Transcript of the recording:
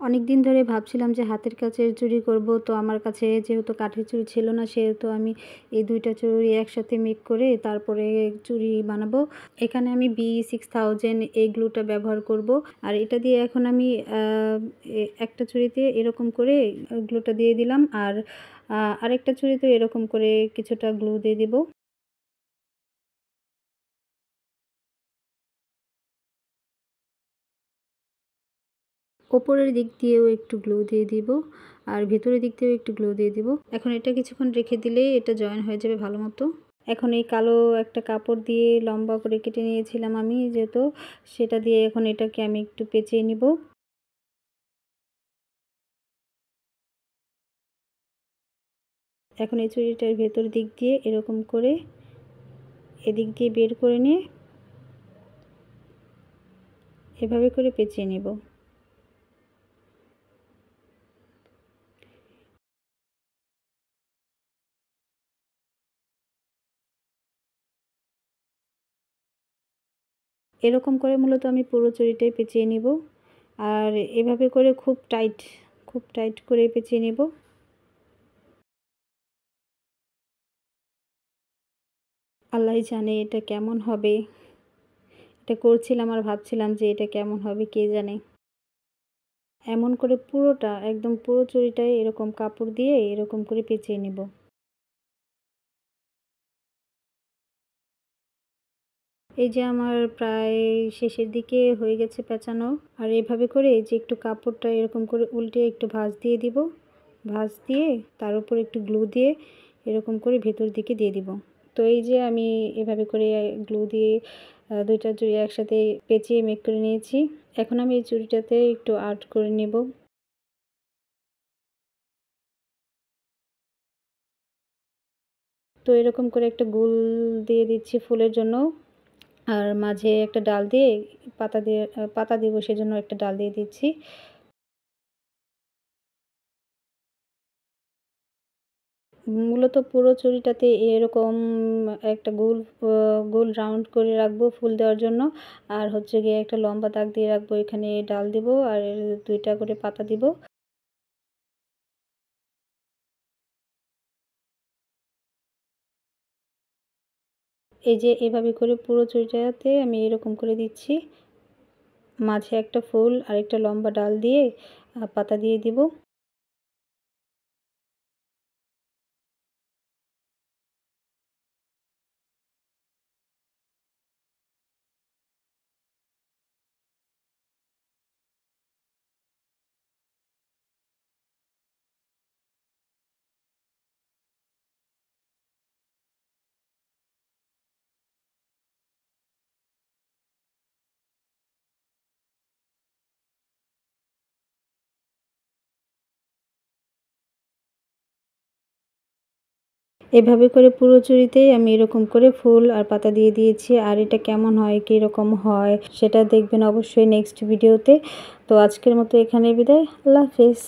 অনেক দিন ধরে ভাবছিলাম যে হাতের কাছের চুড়ি করব। তো আমার কাছে যেহেতু কাঠের চুড়ি ছিল না, সেহেতু আমি এই ২ টা চুড়ি একসাথে মেক করে তারপরে চুড়ি বানাবো। এখানে আমি B6000 এই গ্লুটা ব্যবহার করব। আর এটা দিয়ে এখন আমি একটা চুড়িতে এরকম করে গ্লুটা দিয়ে দিলাম। আর আরেকটা চুড়িতে এরকম করে কিছুটা গ্লু দিয়ে দিব। ওপরের দিক দিয়েও একটু গ্লু দিয়ে দিব, আর ভেতরের দিক দিয়েও একটু গ্লু দিয়ে দিব। এখন এটা কিছুক্ষণ রেখে দিলেই এটা জয়েন হয়ে যাবে ভালো মতো। এখন এই কালো একটা কাপড় দিয়ে লম্বা করে কেটে নিয়েছিলাম আমি, যেহেতু সেটা দিয়ে এখন এটাকে আমি একটু পেঁচিয়ে নিব। এখন এই চুড়িটার ভেতর দিক দিয়ে এরকম করে এদিক দিয়ে বের করে নিয়ে এভাবে করে পেঁচিয়ে নিব। এরকম করে মূলত আমি পুরো চুড়িটাই পেঁচিয়ে নিব। আর এভাবে করে খুব টাইট করে পেঁচিয়ে নিব। আল্লাহই জানে এটা কেমন হবে। এটা করছিলাম আর ভাবছিলাম যে এটা কেমন হবে কে জানে। এমন করে পুরোটা একদম পুরো চুড়িটাই এরকম কাপড় দিয়ে এরকম করে পেঁচিয়ে নিব। এই যে আমার প্রায় শেষের দিকে হয়ে গেছে পেঁচানো। আর এভাবে করে এই যে একটু কাপড়টা এরকম করে উল্টে একটু ভাঁজ দিয়ে দিব। ভাঁজ দিয়ে তার উপর একটু গ্লু দিয়ে এরকম করে ভেতর দিকে দিয়ে দিব। তো এই যে আমি এভাবে করে গ্লু দিয়ে ২ টা চুড়ি একসাথে পেঁচিয়ে মেক করে নিয়েছি। এখন আমি এই চুড়িটাতে একটু আর্ট করে নেব। তো এরকম করে একটা গোল দিয়ে দিচ্ছি ফুলের জন্য। আর মাঝে একটা ডাল দিয়ে পাতা দিব, সেজন্য একটা ডাল দিয়ে দিচ্ছি। মূলত পুরো চুড়িটাতে এরকম একটা গোল রাউন্ড করে রাখবো ফুল দেওয়ার জন্য। আর হচ্ছে গিয়ে একটা লম্বা দাগ দিয়ে রাখবো, এখানে ডাল দিব আর ২ টা করে পাতা দিব। এই যে এভাবে করে পুরো চুড়িটাতে আমি এরকম করে দিচ্ছি। মাঝে একটা ফুল আর একটা লম্বা ডাল দিয়ে পাতা দিয়ে দিব। এভাবে করে পুরো চুড়িতেই আমি এরকম করে ফুল আর পাতা দিয়ে দিয়েছি। আর এটা কেমন হয়, কীরকম হয় সেটা দেখবেন অবশ্যই নেক্সট ভিডিওতে। তো আজকের মতো এখানেই বিদায়। আল্লাহ হাফেজ।